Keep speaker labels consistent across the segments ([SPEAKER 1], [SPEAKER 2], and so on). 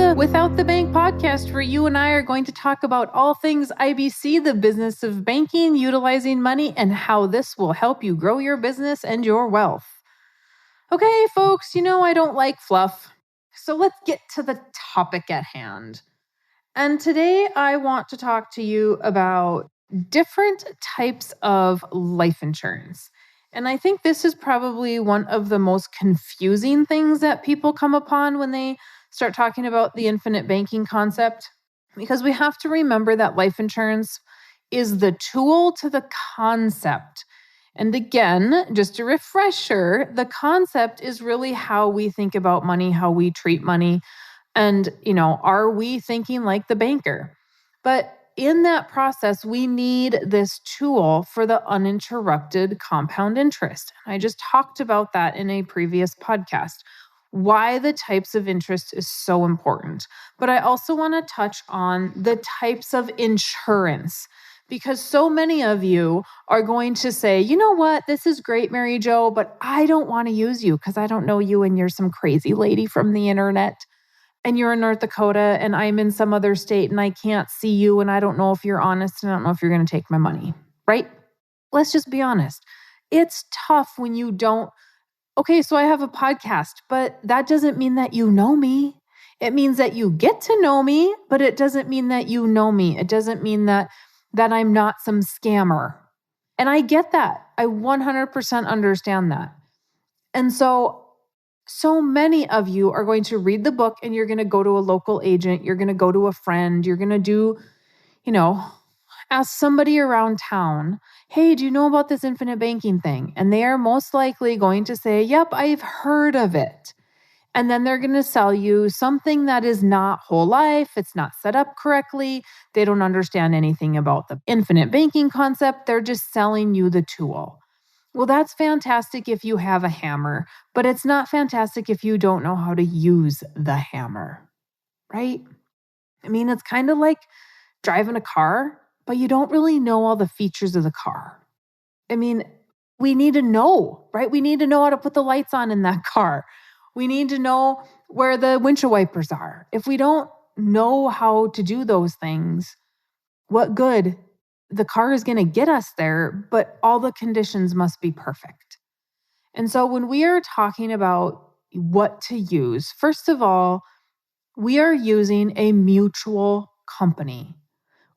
[SPEAKER 1] the Without the Bank podcast, where you and I are going to talk about all things IBC, the business of banking, utilizing money, and how this will help you grow your business and your wealth. Okay, folks, I don't like fluff. So let's get to the topic at hand. And today I want to talk to you about different types of life insurance. And I think this is probably one of the most confusing things that people come upon when they start talking about the infinite banking concept, because we have to remember that life insurance is the tool to the concept. And again, just a refresher, the concept is really how we think about money, how we treat money. And, are we thinking like the banker? But in that process, we need this tool for the uninterrupted compound interest. I just talked about that in a previous podcast, why the types of interest is so important. But I also want to touch on the types of insurance, because so many of you are going to say, you know what, this is great, Mary Jo, but I don't want to use you because I don't know you and you're some crazy lady from the internet. And you're in North Dakota and I'm in some other state and I can't see you and I don't know if you're honest and I don't know if you're going to take my money, right? Let's just be honest. It's tough when you don't. Okay, so I have a podcast, but that doesn't mean that you know me. It means that you get to know me, but it doesn't mean that you know me. It doesn't mean that I'm not some scammer. And I get that. I 100% understand that. And so many of you are going to read the book and you're going to go to a local agent. You're going to go to a friend. You're going to do, ask somebody around town, hey, do you know about this infinite banking thing? And they are most likely going to say, yep, I've heard of it. And then they're going to sell you something that is not whole life. It's not set up correctly. They don't understand anything about the infinite banking concept. They're just selling you the tool. Well, that's fantastic if you have a hammer, but it's not fantastic if you don't know how to use the hammer, right? I mean, it's kind of like driving a car, but you don't really know all the features of the car. I mean, we need to know, right? We need to know how to put the lights on in that car. We need to know where the windshield wipers are. If we don't know how to do those things, what good? The car is going to get us there, but all the conditions must be perfect. And so when we are talking about what to use, first of all, we are using a mutual company.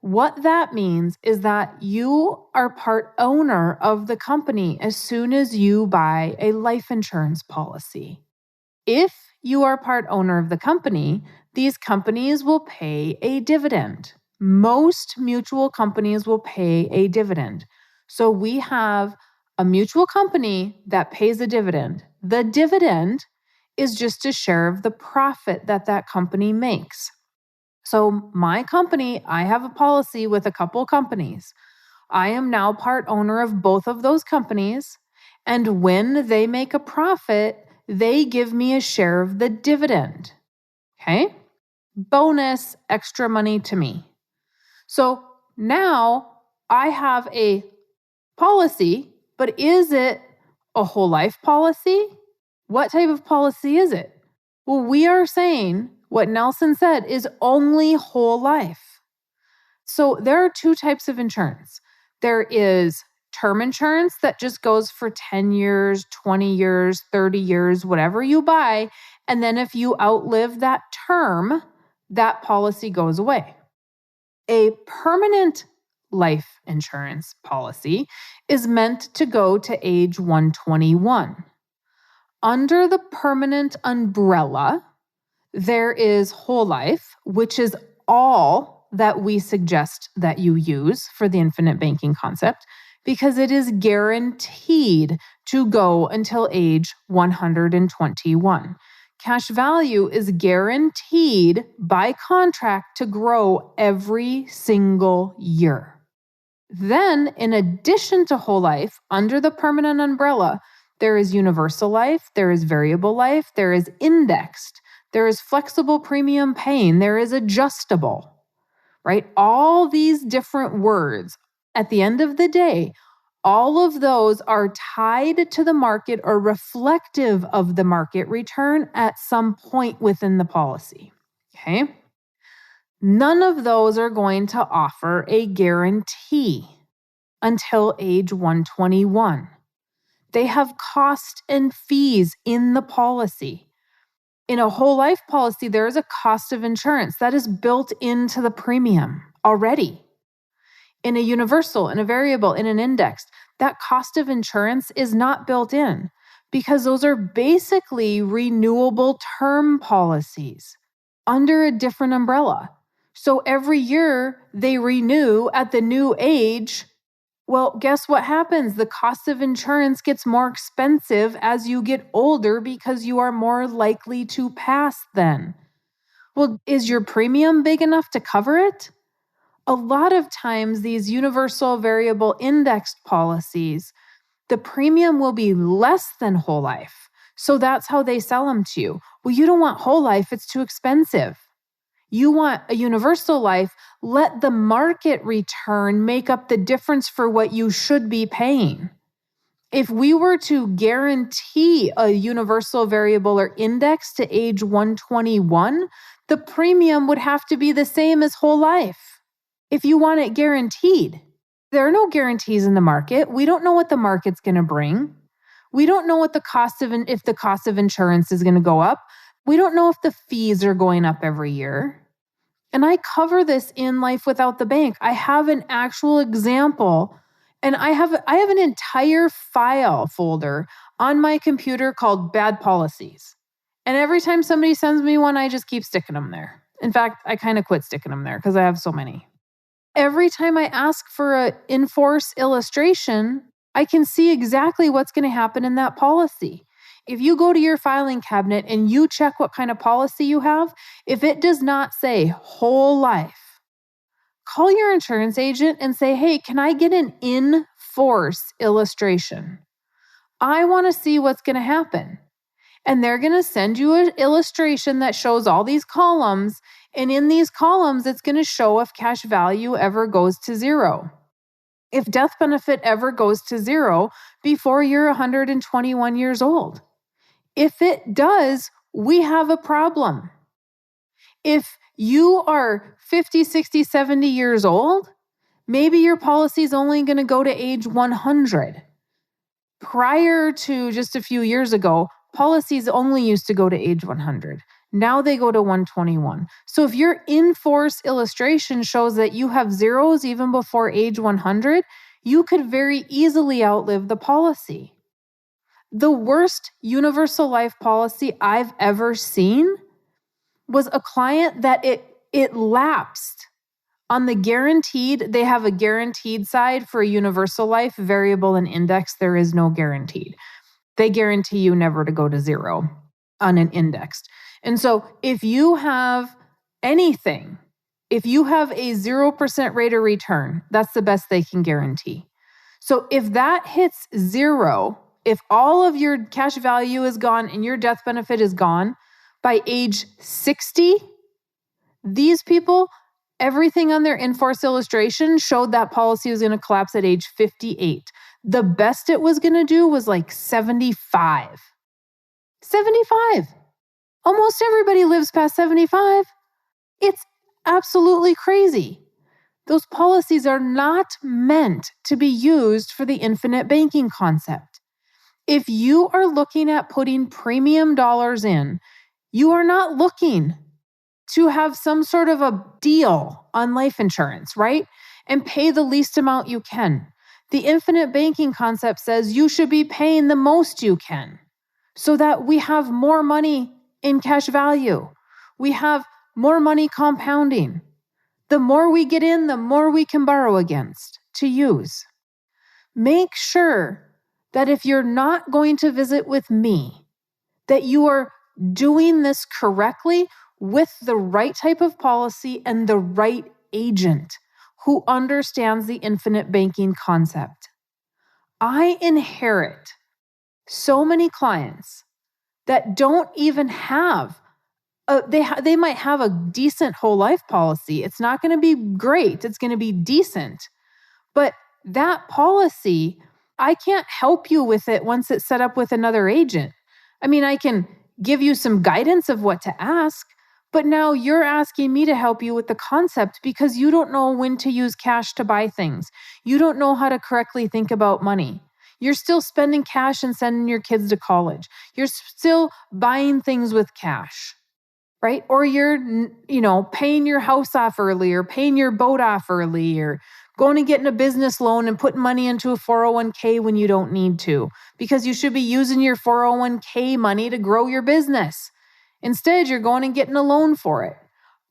[SPEAKER 1] What that means is that you are part owner of the company as soon as you buy a life insurance policy. If you are part owner of the company, these companies will pay a dividend. Most mutual companies will pay a dividend. So we have a mutual company that pays a dividend. The dividend is just a share of the profit that company makes. So my company, I have a policy with a couple companies. I am now part owner of both of those companies. And when they make a profit, they give me a share of the dividend. Okay? Bonus, extra money to me. So now I have a policy, but is it a whole life policy? What type of policy is it? Well, we are saying what Nelson said is only whole life. So there are two types of insurance. There is term insurance that just goes for 10 years, 20 years, 30 years, whatever you buy. And then if you outlive that term, that policy goes away. A permanent life insurance policy is meant to go to age 121. Under the permanent umbrella, there is whole life, which is all that we suggest that you use for the infinite banking concept, because it is guaranteed to go until age 121. Cash value is guaranteed by contract to grow every single year. Then, in addition to whole life, under the permanent umbrella, there is universal life, there is variable life, there is indexed, there is flexible premium paying, there is adjustable, right? All these different words. At the end of the day, all of those are tied to the market or reflective of the market return at some point within the policy. Okay. None of those are going to offer a guarantee until age 121. They have cost and fees in the policy. In a whole life policy, there is a cost of insurance that is built into the premium already. In a universal, in a variable, in an indexed, that cost of insurance is not built in because those are basically renewable term policies under a different umbrella. So every year they renew at the new age. Well, guess what happens? The cost of insurance gets more expensive as you get older because you are more likely to pass then. Well, is your premium big enough to cover it? A lot of times, these universal variable indexed policies, the premium will be less than whole life. So that's how they sell them to you. Well, you don't want whole life, it's too expensive. You want a universal life, let the market return make up the difference for what you should be paying. If we were to guarantee a universal variable or index to age 121, the premium would have to be the same as whole life. If you want it guaranteed, there are no guarantees in the market. We don't know what the market's going to bring. We don't know what the cost of if the cost of insurance is going to go up. We don't know if the fees are going up every year. And I cover this in Life Without the Bank. I have an actual example, and I have an entire file folder on my computer called Bad Policies. And every time somebody sends me one, I just keep sticking them there. In fact, I kind of quit sticking them there because I have so many. Every time I ask for an in-force illustration, I can see exactly what's going to happen in that policy. If you go to your filing cabinet and you check what kind of policy you have, if it does not say whole life, call your insurance agent and say, hey, can I get an in-force illustration? I want to see what's going to happen. And they're going to send you an illustration that shows all these columns. And in these columns, it's going to show if cash value ever goes to zero. If death benefit ever goes to zero before you're 121 years old. If it does, we have a problem. If you are 50, 60, 70 years old, maybe your policy is only going to go to age 100. Prior to just a few years ago, policies only used to go to age 100. Now they go to 121. So if your in-force illustration shows that you have zeros even before age 100, you could very easily outlive the policy. The worst universal life policy I've ever seen was a client that it lapsed. On the guaranteed, they have a guaranteed side for a universal life, variable and index. There is no guaranteed. They guarantee you never to go to zero on an indexed. And so if you have anything, if you have a 0% rate of return, that's the best they can guarantee. So if that hits zero, if all of your cash value is gone and your death benefit is gone by age 60, these people, everything on their in-force illustration showed that policy was going to collapse at age 58. The best it was going to do was like 75. 75. Almost everybody lives past 75. It's absolutely crazy. Those policies are not meant to be used for the infinite banking concept. If you are looking at putting premium dollars in, you are not looking to have some sort of a deal on life insurance, right? And pay the least amount you can. The infinite banking concept says you should be paying the most you can so that we have more money in cash value. We have more money compounding. The more we get in, the more we can borrow against to use. Make sure that if you're not going to visit with me, that you are doing this correctly with the right type of policy and the right agent who understands the infinite banking concept. I inherit so many clients that don't even have they might have a decent whole life policy. It's not going to be great. It's going to be decent. But that policy, I can't help you with it once it's set up with another agent. I mean, I can give you some guidance of what to ask, But now you're asking me to help you with the concept because you don't know when to use cash to buy things. You don't know how to correctly think about money. You're still spending cash and sending your kids to college. You're still buying things with cash, right? Or you're, paying your house off early or paying your boat off early or going and getting a business loan and putting money into a 401k when you don't need to because you should be using your 401k money to grow your business. Instead, you're going and getting a loan for it.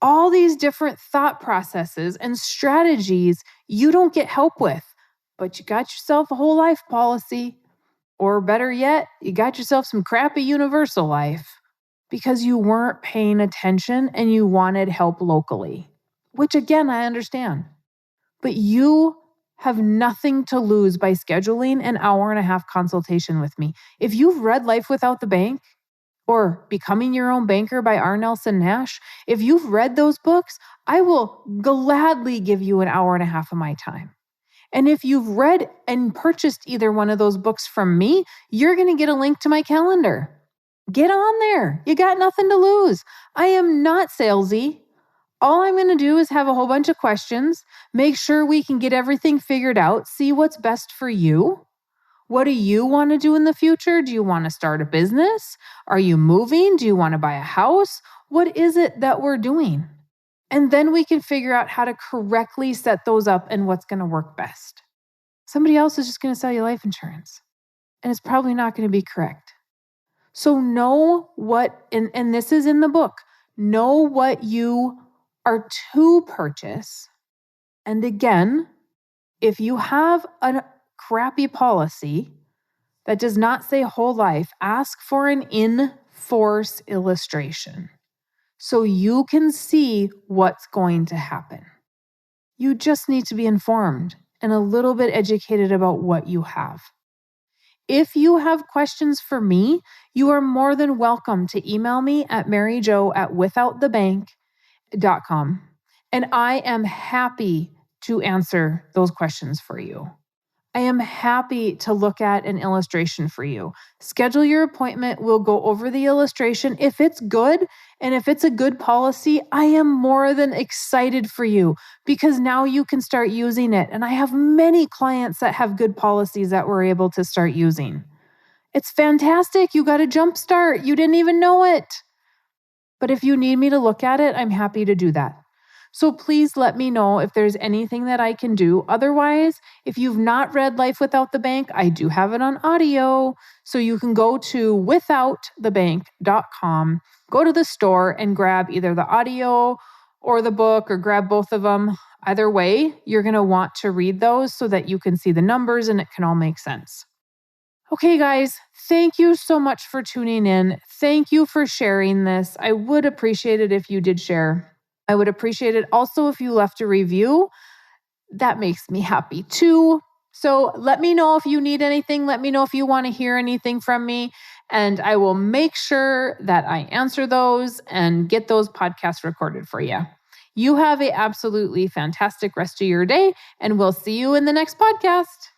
[SPEAKER 1] All these different thought processes and strategies you don't get help with, but you got yourself a whole life policy, or better yet, you got yourself some crappy universal life because you weren't paying attention and you wanted help locally, which again, I understand. But you have nothing to lose by scheduling an hour-and-a-half consultation with me. If you've read Life Without the Bank or Becoming Your Own Banker by R. Nelson Nash, if you've read those books, I will gladly give you an hour-and-a-half of my time. And if you've read and purchased either one of those books from me, you're going to get a link to my calendar. Get on there. You got nothing to lose. I am not salesy. All I'm going to do is have a whole bunch of questions, make sure we can get everything figured out, see what's best for you. What do you want to do in the future? Do you want to start a business? Are you moving? Do you want to buy a house? What is it that we're doing? And then we can figure out how to correctly set those up and what's going to work best. Somebody else is just going to sell you life insurance, and it's probably not going to be correct. So know what, and this is in the book, know what you are to purchase. And again, if you have a crappy policy that does not say whole life, ask for an in-force illustration so you can see what's going to happen. You just need to be informed and a little bit educated about what you have. If you have questions for me, you are more than welcome to email me at maryjo@withoutthebank.com. And I am happy to answer those questions for you. I am happy to look at an illustration for you. Schedule your appointment. We'll go over the illustration. If it's good and if it's a good policy, I am more than excited for you because now you can start using it. And I have many clients that have good policies that we're able to start using. It's fantastic. You got a jump start. You didn't even know it. But if you need me to look at it, I'm happy to do that. So please let me know if there's anything that I can do. Otherwise, if you've not read Life Without the Bank, I do have it on audio. So you can go to withoutthebank.com, go to the store and grab either the audio or the book or grab both of them. Either way, you're going to want to read those so that you can see the numbers and it can all make sense. Okay, guys, thank you so much for tuning in. Thank you for sharing this. I would appreciate it if you did share. I would appreciate it also if you left a review. That makes me happy too. So let me know if you need anything. Let me know if you want to hear anything from me. And I will make sure that I answer those and get those podcasts recorded for you. You have an absolutely fantastic rest of your day, and we'll see you in the next podcast.